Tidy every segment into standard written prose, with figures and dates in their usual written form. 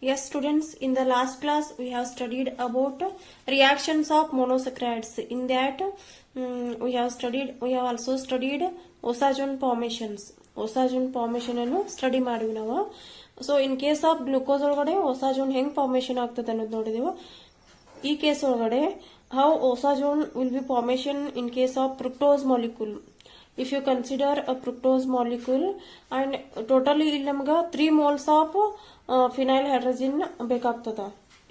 Yes, students, in the last class we have studied about reactions of monosaccharides. In that, we have also studied osazone formations. Osazone formation ಅನ್ನು study ಮಾಡಿವಿ ನಾವು. So in case of glucose ಒಳಗಡೆ osazone ಹೆಂಗ್ formation ಆಗ್ತದೆ ಅನ್ನೋದು ನೋಡಿದೆವು. ಈ case ಒಳಗಡೆ how osazone will be formation in case of fructose molecule. If you consider a fructose molecule and totally ಇಲ್ಲಿ ನಮ್ಗೆ 3 moles of ಫಿನೈಲ್ ಹೈಡ್ರೋಜನ್ ಬೇಕಾಗ್ತದ.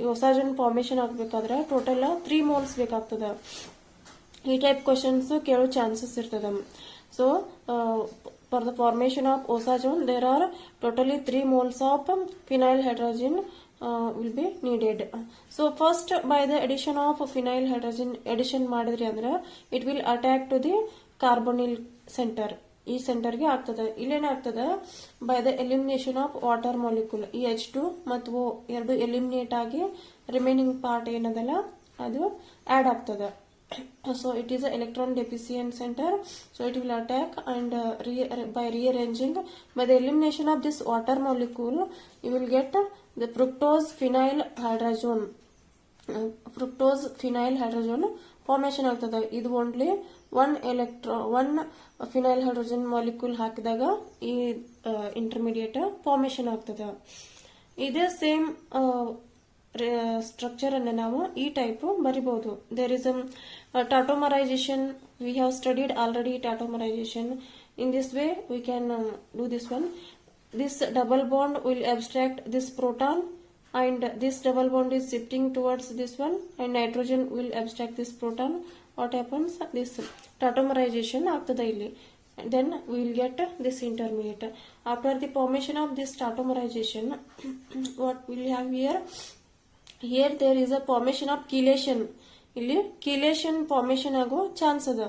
ಈ osazone ಫಾರ್ಮೇಶನ್ ಆಗಬೇಕಾದ್ರೆ ಟೋಟಲ್ 3 moles ಬೇಕಾಗ್ತದ. ಈ ಟೈಪ್ ಕ್ವಶನ್ಸ್ ಕೇಳೋ ಚಾನ್ಸಸ್ ಇರ್ತದ. So for the formation of osazone there are totally 3 moles of phenyl hydrogen will be needed. So first by the addition of phenyl hydrogen addition ಮಾಡಿದ್ರಿ ಅಂದ್ರೆ it will attack to the carbonyl center. ಈ centre ಗೆ ಆಗ್ತದೆ. ಇಲ್ಲೇನಾಗ್ತದೆ by the elimination of water molecule ಈ H2 ಮತ್ತು O ಎರಡು eliminate ಆಗಿ ರಿಮೈನಿಂಗ್ ಪಾರ್ಟ್ ಏನದಲ್ಲ ಅದು ಆಡ್ ಆಗ್ತದೆ. So it is an electron deficient center, so it will attack and by rearranging by the elimination of this water molecule you will get the fructose phenyl hydrazone. Fructose phenyl hydrazone formation ಆಗ್ತದೆ. ಇದು only one phenyl hydrogen molecule ಹಾಕಿದಾಗ ಈ intermediate formation ಆಗ್ತದೆ. ಇದೇ same structure ಅನ್ನು ನಾವು ಈ type ಬರಿಬಹುದು. There is tautomerization. We have studied already tautomerization. In this way we can do this one. This double bond will abstract this proton and this double bond is shifting towards this one and nitrogen will abstract this proton. What happens? This tautomerization ಆಗ್ತದೆ ಇಲ್ಲಿ. Then we will get this intermediate. After the formation of this tautomerization what we will have here there is a formation of chelation. ಇಲ್ಲಿ chelation formation ಆಗೋ chance ಅದ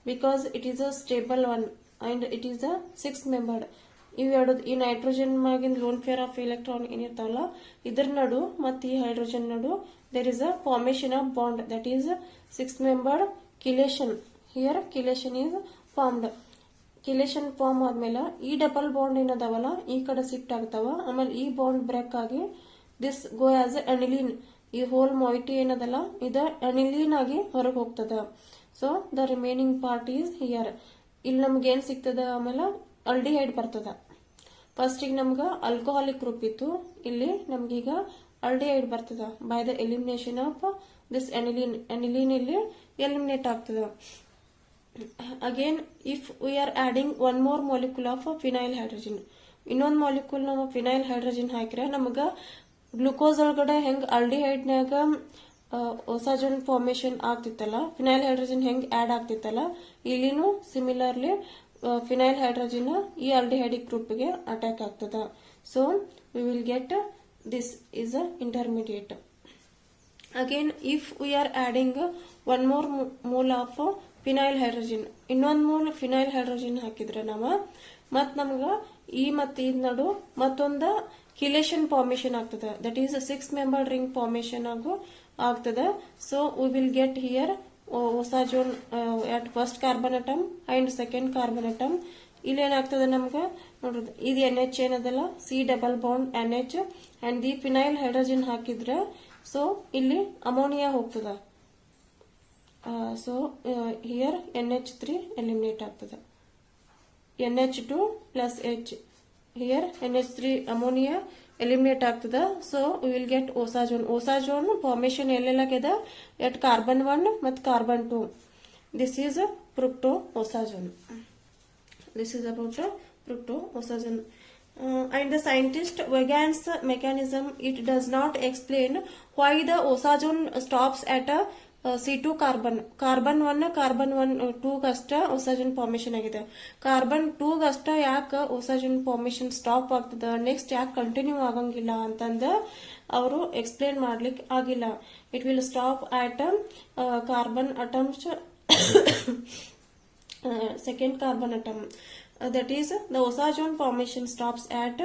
because it is a stable one and it is a 6 membered. ಇವೆರಡು ಈ nitrogen ಮ್ಯಾಗಿನ lone pair of electron ಏನಿರ್ತಾವಲ್ಲ ಇದ್ರ ನಡು ಮತ್ತು ಈ ಹೈಡ್ರೋಜನ್ ನಡು there is a formation of bond that is 6 membered chelation. Here chelation is formed. Chelation form ಆದ್ಮೇಲೆ ಈ ಡಬಲ್ ಬಾಂಡ್ ಏನದಾವಲ್ಲ ಈ ಕಡೆ ಶಿಫ್ಟ್ ಆಗ್ತಾವ. ಆಮೇಲೆ ಈ ಬಾಂಡ್ ಬ್ರೇಕ್ ಆಗಿ ದಿಸ್ ಗೋ ಆಸ್ ಅನಿಲಿನ್. ಈ ಹೋಲ್ ಮಾಯಿಟಿ ಏನದಲ್ಲ ಇದು ಅನಿಲಿನ್ ಆಗಿ ಹೊರಗೆ ಹೋಗ್ತದ. So the remaining part is here. ಇಲ್ಲಿ ನಮ್ಗೆ ಏನ್ ಸಿಗ್ತದ ಆಮೇಲೆ ಅಲ್ಡಿಹೈಡ್ ಬರ್ತದ. ಫಸ್ಟ್ ಈಗ ನಮ್ಗ ಆಲ್ಕೋಹಾಲಿಕ್ ಗ್ರೂಪ್ ಇತ್ತು, ಇಲ್ಲಿ ನಮ್ಗೀಗ ಅಲ್ಡಿಹೈಡ್ ಬರ್ತದ by the elimination of this aniline. Aniline ಇಲ್ಲಿ ಎಲಿಮಿನೇಟ್ ಆಗ್ತದ. Again if we are adding one more molecule of phenyl hydrogen, ಇನ್ನೊಂದು ಮಾಲಿಕ್ಯೂಲ್ ನಾವು ಫಿನೈಲ್ ಹೈಡ್ರೋಜನ್ ಹಾಕಿದ್ರೆ ನಮಗ ಗ್ಲೂಕೋಸ್ ಒಳಗಡೆ ಹೆಂಗ್ ಆಲ್ಡಿಹೈಡ್ನಾಗ osazone ಫಾರ್ಮೇಶನ್ ಆಗ್ತಿತ್ತಲ್ಲ, ಫಿನೈಲ್ ಹೈಡ್ರೋಜನ್ ಹೆಂಗ್ ಆಡ್ ಆಗ್ತಿತ್ತಲ್ಲ, ಇಲ್ಲಿನೂ ಸಿಮಿಲರ್ಲಿ ಫಿನೈಲ್ ಹೈಡ್ರೋಜನ್ ಈ ಆಲ್ಡಿಹೈಡಿಕ್ ಗ್ರೂಪ್ಗೆ ಅಟ್ಯಾಕ್ ಆಗ್ತದ. So we will get this is a intermediate. Again if we are adding one more mole of phenyl hydrogen, ಇನ್ನೊಂದು ಮೋಲ್ ಫಿನೈಲ್ ಹೈಡ್ರೋಜನ್ ಹಾಕಿದ್ರೆ ನಾವು ಮತ್ ನಮ್ಗ ಈ ಮತ್ ಈ ನಡು ಮತ್ತೊಂದು ಕಿಲೇಷನ್ ಫಾರ್ಮೇಶನ್ ಆಗ್ತದೆ. That is 6 membered ring formation ಆಗ್ತದೆ. So we will get here osazone at first carbon atom and second carbon atom. ಇಲ್ಲಿ ಏನಾಗ್ತದೆ ನಮ್ಗೆ ನೋಡ್ರಿ, ಇದು NH ಏನದಲ್ಲ C double bond NH and the phenyl hydrogen ಹಾಕಿದ್ರೆ ಸೊ ಇಲ್ಲಿ ಅಮೋನಿಯಾ ಹೋಗ್ತದ. ಸೊ ಹಿಯರ್ NH3 ಎಲಿಮಿನೇಟ್ ಆಗ್ತದೆ. NH2 plus H. Here NH3 ammonia eliminate ಆಗ್ತದ. So we will get osazone. osazone formation ಎಲ್ಲೆಲ್ಲಾಗಿದೆ ಎಟ್ ಕಾರ್ಬನ್ 1 ಮತ್ತು carbon 2. This is fructo osazone. This is about fructose osazone. And the scientist Weygand's mechanism, it does not explain why the osazone stops at a C2 carbon. Carbon 1 carbon 2 ಗಷ್ಟ osazone formation ಆಗಿದೆ. Carbon 2 ಗಷ್ಟ ಯಾಕೆ osazone formation stop ಆಗ್ತದ, next ಯಾಕೆ continue ಆಗಂಗಿಲ್ಲ ಅಂತಂದ ಅವರು explain ಮಾಡ್ಲಿಕ್ಕೆ ಆಗಿಲ್ಲ. It will stop at carbon atoms second carbon atom. That is the osazone formation stops at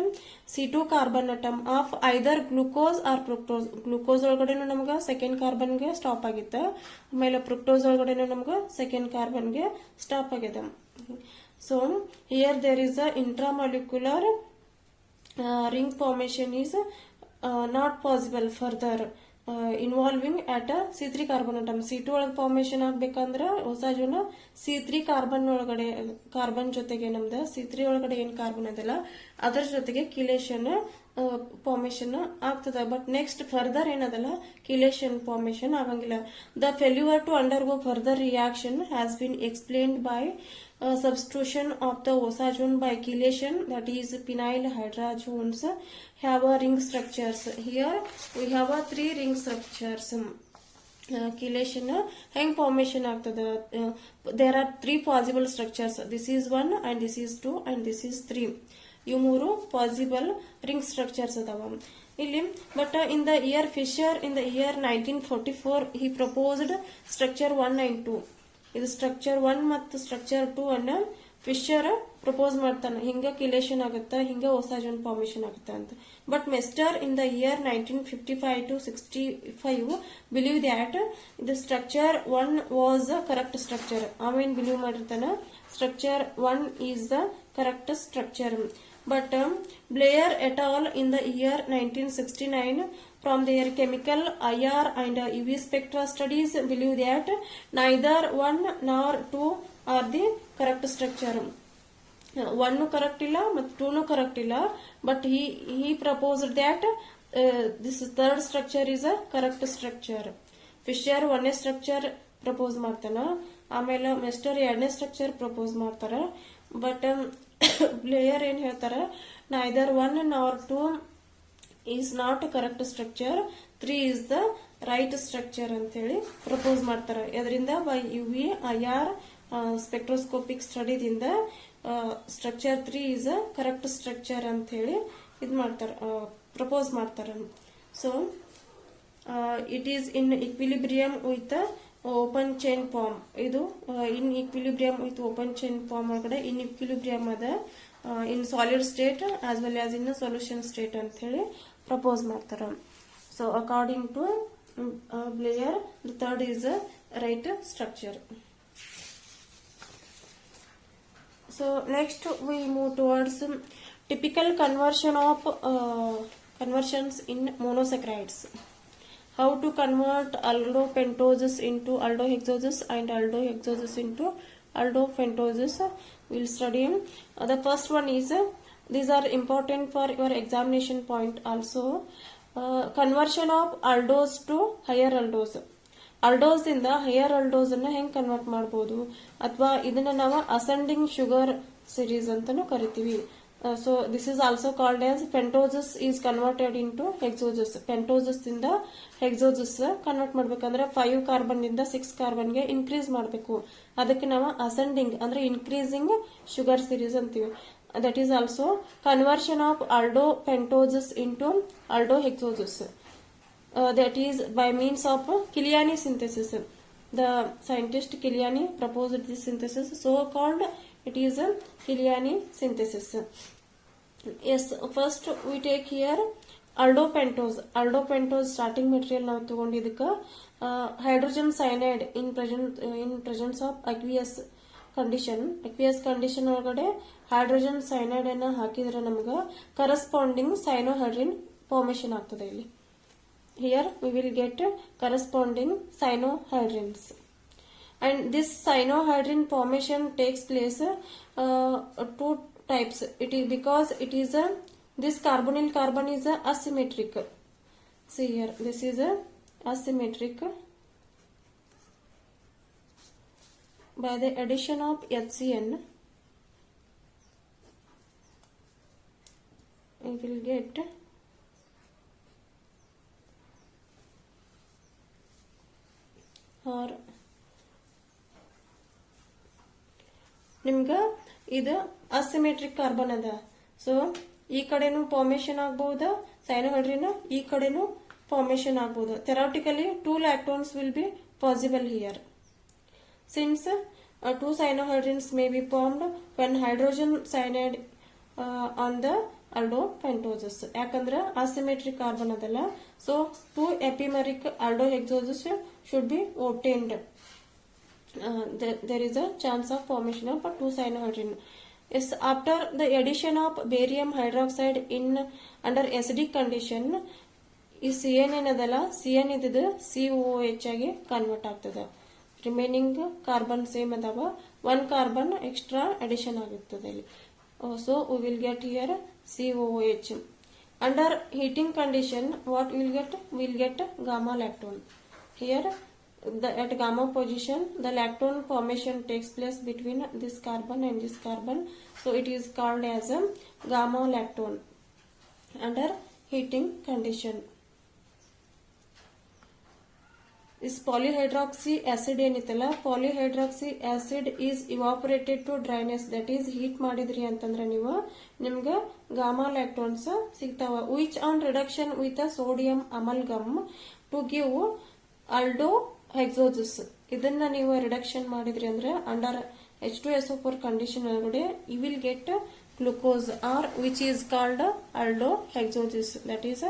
C2 carbon atom of either glucose or fructose. Glucose ಒಳಗಡೆನೂ ನಮ್ಗೆ second ಕಾರ್ಬನ್ಗೆ ಸ್ಟಾಪ್ ಆಗಿತ್ತು, ಆಮೇಲೆ ಫ್ರುಕ್ಟೋಸ್ ಒಳಗಡೆನೂ ನಮ್ಗೆ ಸೆಕೆಂಡ್ ಕಾರ್ಬನ್ಗೆ ಸ್ಟಾಪ್ ಆಗಿದೆ. So here there is a intramolecular ring formation is not possible further involving at C3 carbon atom. C2 ಒಳಗೆ ಫಾರ್ಮೇಶನ್ ಆಗ್ಬೇಕಂದ್ರ ಹೊಸ ಜೋನ C3 ಕಾರ್ಬನ್ ಒಳಗಡೆ ಕಾರ್ಬನ್ ಜೊತೆಗೆ ನಮ್ದು C3 ಒಳಗಡೆ ಏನ್ ಕಾರ್ಬನ್ ಅದಲ್ಲ ಅದರ ಜೊತೆಗೆ ಕಿಲೇಷನ್ ಫಾರ್ಮೇಶನ್ ಆಗ್ತದ. ಬಟ್ ನೆಕ್ಸ್ಟ್ ಫರ್ದರ್ ಏನದಲ್ಲ ಕಿಲೇಷನ್ ಫಾರ್ಮೇಶನ್ ಆಗಂಗಿಲ್ಲ. The failure to undergo further reaction has been explained by substitution of the osazone by chelation, that is phenyl hydrogens have a ring structures. Here we have a 3 ring structures. Chelation hang formation ಆಗ್ತದೆ. There are 3 possible structures. This is 1 and this is 2 and this is 3. ಇವು 3 possible ring structures ಅದಾವ ಇಲ್ಲಿ. But in the year Fisher in the year 1944 he proposed structure 1 and 2. ಇದು structure 1 ಮತ್ತು structure 2 ಅನ್ನ Fisher propose ಮಾಡ್ತಾನೆ. ಹಿಂಗ ಕಿಲೇಷನ್ ಆಗುತ್ತಾ, ಹಿಂಗ ಓಸಾಜೋನ್ ಫಾರ್ಮೇಶನ್ ಆಗುತ್ತಾ ಅಂತ. But Mester in the year 1955 to 65 believe that the structure 1 was the correct structure. ಆಮೇಲೆ ಬಿಲೀವ್ ಮಾಡಿರ್ತಾನ structure 1 is the correct structure. But Blair et al. In the year 1969 from their chemical IR and UV spectra studies believe that neither 1 nor 2 are the correct structure. 1 correct illa ಮತ್ತು 2 correct illa, but he proposed that this third structure is a correct structure. Fisher 1ನೇ structure propose ಮಾಡ್ತಾನ, ಆಮೇಲೆ ಮೆಸ್ಟರ್ 2ನೇ structure propose ಮಾಡ್ತಾರ. But Blair ಏನ್ ಹೇಳ್ತಾರ, neither 1 nor 2 is not correct structure, 3 is the right structure ಅಂತ ಹೇಳಿ propose ಮಾಡ್ತಾರ. ಇದರಿಂದ ಬೈ UV IR ಸ್ಪೆಕ್ಟ್ರೋಸ್ಕೋಪಿಕ್ ಸ್ಟಡಿದಿಂದ structure 3 is a correct structure ಅಂತ ಹೇಳಿ ಇದು ಮಾಡ್ತಾರ, ಪ್ರಪೋಸ್ ಮಾಡ್ತಾರ. So it is in equilibrium with open chain form. ಇದು in equilibrium with open chain form ಒಳಗಡೆ ಇನ್ ಇಕ್ವಿಲಿಬ್ರಿಯಂ ಅದ in solid state as well as in solution state ಅಂತ ಹೇಳಿ ಪ್ರಪೋಸ್ ಮಾಡ್ತಾರ. So according to Blair the third is a right structure. So next we move towards typical conversions in monosaccharides. How to convert aldopentoses into aldohexoses and aldohexoses into aldopentoses we'll study. The first one is these are important for your examination point also. Conversion of aldose to higher aldose. aldose ಇಂದ higher aldose ಅನ್ನ ಹೆಂಗ್ convert ಮಾಡಬಹುದು, ಅಥವಾ ಇದನ್ನ ನಾವು ascending sugar series ಅಂತಾನೂ ಕರಿತೀವಿ. So this is also called as pentoses is converted into hexoses. Pentoses ಇಂದ hexoses ಕನ್ವರ್ಟ್ ಮಾಡ್ಬೇಕಂದ್ರೆ 5 ಕಾರ್ಬನ್ ಇಂದ 6 ಕಾರ್ಬನ್ ಗೆ ಇನ್ಕ್ರೀಸ್ ಮಾಡಬೇಕು. ಅದಕ್ಕೆ ನಾವು ಅಸೆಂಡಿಂಗ್ ಅಂದ್ರೆ ಇನ್ಕ್ರೀಸಿಂಗ್ ಶುಗರ್ ಸಿರೀಸ್ ಅಂತೀವಿ. That is also conversion of aldopentoses into aldohexoses. That is by means of Kiliani synthesis. The scientist Kiliani proposed this synthesis, so called it is a Kiliani synthesis. Yes, first we take here aldopentose. Aldopentose starting material ನಾವು ತಗೊಂಡಿದ್ದಕ್ಕೆ hydrogen cyanide in presence of aqueous condition ಒಳಗಡೆ hydrogen cyanide ಅನ್ನ ಹಾಕಿದ್ರೆ ನಮಗೆ corresponding cyanohydrin formation ಆಗ್ತದೆ. ಇಲ್ಲಿ here we will get corresponding cyanohydrins. And this cyanohydrin formation takes place 2 types. It is because it is this carbonyl carbon is asymmetric. See here, this is asymmetric. By the addition of HCN we will get or ನಿಮ್ಗ ಇದು asymmetric carbon ಅದ. So ಈ ಕಡೆನೂ formation ಆಗಬಹುದು ಸೈನೋಹೈಡ್ರಿನ್, ಈ ಕಡೆನೂ formation ಆಗಬಹುದು. Theoretically 2 lactones will be possible here. Since 2 cyanohydrins may be formed when hydrogen cyanide on the aldopentoses. ಯಾಕಂದ್ರೆ ಅಸಿಮೆಟ್ರಿಕ್ ಕಾರ್ಬನ್ ಅದಲ್ಲ. So 2 epimeric aldohexoses should be obtained. There is a chance of formation of 2 cyanohydrin. Yes, after the addition of barium hydroxide in under acidic condition, ಈ C N ಏನದಲ್ಲ C N ಇದ್ದು C O H ಆಗಿ convert ಆಗ್ತದೆ. Remaining carbon same ಅದಾವ, one carbon extra addition ಆಗಿರ್ತದೆ ಇಲ್ಲಿ. So we will get here COOH. Under heating condition, what we will get gamma lactone. Here at gamma position the lactone formation takes place between this carbon and this carbon, so it is called as a gamma lactone under heating condition. This polyhydroxy acid ಏನಿತ್ತಲ್ಲ, polyhydroxy acid is evaporated to dryness, that is heat ಮಾಡಿದ್ರಿ ಅಂತಂದ್ರೆ ನೀವು ನಿಮ್ಗೆ gamma lactones ಸಿಗ್ತಾವ. Which on reduction with sodium amalgam to give aldo hexoses. ಇದನ್ನ ನೀವು reduction ಮಾಡಿದ್ರಿ ಅಂದ್ರೆ under H2SO4 condition ಒಳಗಡೆ you will get glucose or which is called aldo hexoses, that is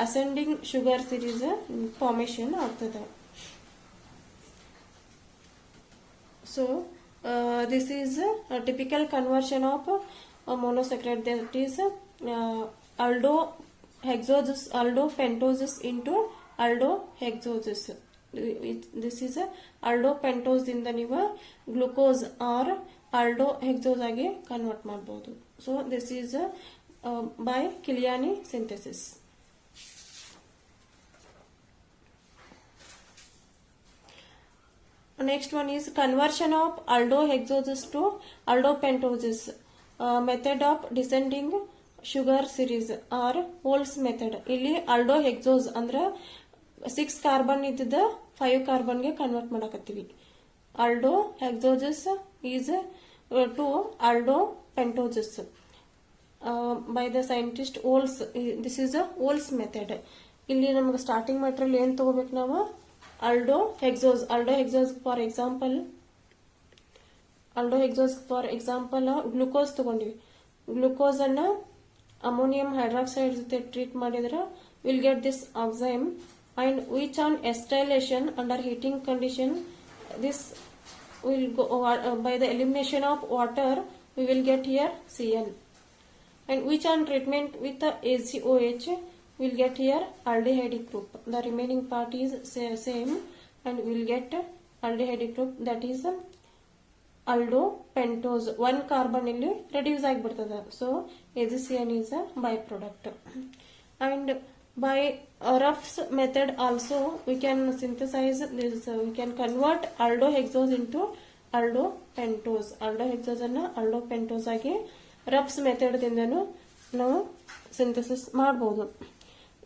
ascending sugar series formation ಆಗ್ತದೆ. So this is a typical conversion of a monosaccharide, that is aldopentoses into aldohexoses. This is aldopentose ದಿಂದ ನೀವು glucose or aldohexose ಆಗಿ convert ಮಾಡಬಹುದು. So this is by Kiliani synthesis. Next one is conversion of aldohexoses to aldopentoses. Method of descending sugar series or Wolf's method. ಇಲ್ಲಿ aldohexose ಅಂದ್ರೆ 6 carbon ಇದ್ದ 5 carbon ಗೆ convert ಮಾಡಕತ್ತೀವಿ. Aldohexoses is to aldopentoses by the scientist Wolf's. This is a Wolf's method. ಇಲ್ಲಿ ನಮಗೆ starting material ಏನ್ ತಗೋಬೇಕು ನಾವು? aldohexose for example glucose ತಗೊಂಡಿವಿ. ಗ್ಲೂಕೋಸ್ ಅನ್ನ ಅಮೋನಿಯಂ ಹೈಡ್ರಾಕ್ಸೈಡ್ ಜೊತೆ ಟ್ರೀಟ್ ಮಾಡಿದ್ರೆ will get this oxime, and which on acetylation under heating condition this will go by the elimination of water we will get here CN, and which on treatment with the ACOH we'll get here aldehyde group. The remaining part is same and we'll get aldehyde group, that is aldopentose. One carbon illi reduce ಆಗಿಬಿಡ್ತದೆ. So AgCN is a byproduct. And by Ruff's method also we can synthesize this, we can convert aldohexose into aldopentose. Aldohexose ಅನ್ನ aldopentose ಆಗಿ Ruff's method ದಿಂದನು ನಾವು synthesis ಮಾಡಬಹುದು.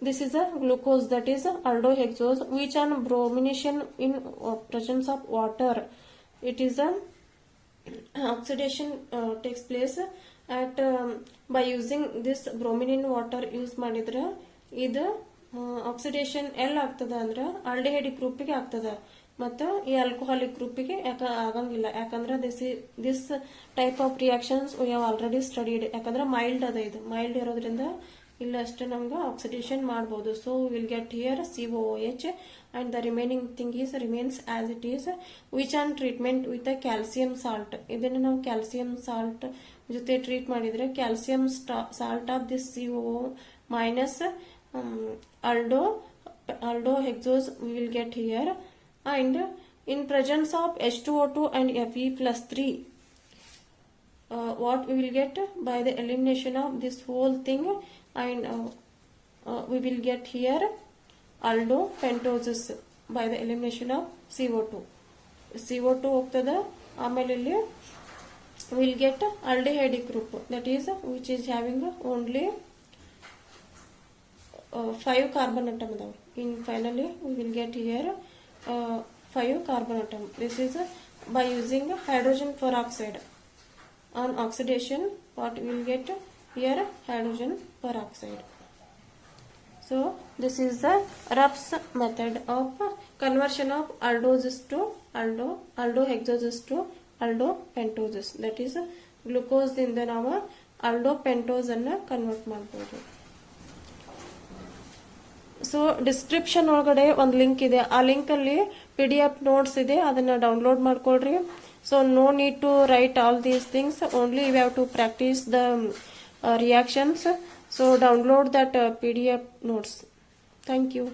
This is a glucose, that is aldohexose, which on bromination in presence of water, it is a oxidation takes place at by using this bromine in water use ಮಾಡಿದ್ರೆ ಇದು oxidation ಎಲ್ಲಿ ಆಗ್ತದ ಅಂದ್ರೆ aldehyde ಗ್ರೂಪಿಗೆ ಆಗ್ತದ, ಮತ್ತು ಈ alcoholic ಗ್ರೂಪಿಗೆ ಆಗಂಗಿಲ್ಲ. ಯಾಕಂದ್ರೆ this type of reactions we have already studied. ಯಾಕಂದ್ರೆ ಮೈಲ್ಡ್ ಅದ, ಇದು ಮೈಲ್ಡ್ ಇರೋದ್ರಿಂದ ಇಲ್ಲ ಅಷ್ಟೇ ನಮ್ಗೆ ಆಕ್ಸಿಡೇಷನ್ ಮಾಡಬಹುದು. So will get here COOH and the remaining thing is remains as it is, which on treatment with a calcium salt. ಇದನ್ನ ನಾವು ಕ್ಯಾಲ್ಸಿಯಂ ಸಾಲ್ಟ್ ಜೊತೆ ಟ್ರೀಟ್ ಮಾಡಿದ್ರೆ calcium salt of this COO minus aldohexose we will get here, and in presence of H2O2 and Fe+3 what we will get by the elimination of this whole thing, and we will get here aldopentoses by the elimination of CO2 ಹೋಗ್ತದೆ. ಆಮೇಲೆ ಇಲ್ಲಿ we'll get aldehyde group, that is which is having only 5 carbon atom ಅದಾವ. In finally we will get here 5 carbon atom. This is by using hydrogen peroxide. On oxidation what we will get here hydrogen peroxide. So this is the Ruff's method of conversion of aldoses to aldohexoses to aldopentoses, that is glucose ದಿಂದ ನಾವು aldopentose ಅನ್ನ convert ಮಾಡಬಹುದು. So description ಒಳಗಡೆ ಒಂದು link ಇದೆ, ಆ link ಅಲ್ಲಿ PDF notes ಇದೆ, ಅದನ್ನ ಡೌನ್ಲೋಡ್ ಮಾಡ್ಕೊಳ್ರಿ. So no need to write all these things, only you have to practice the reactions. So download that PDF notes. Thank you.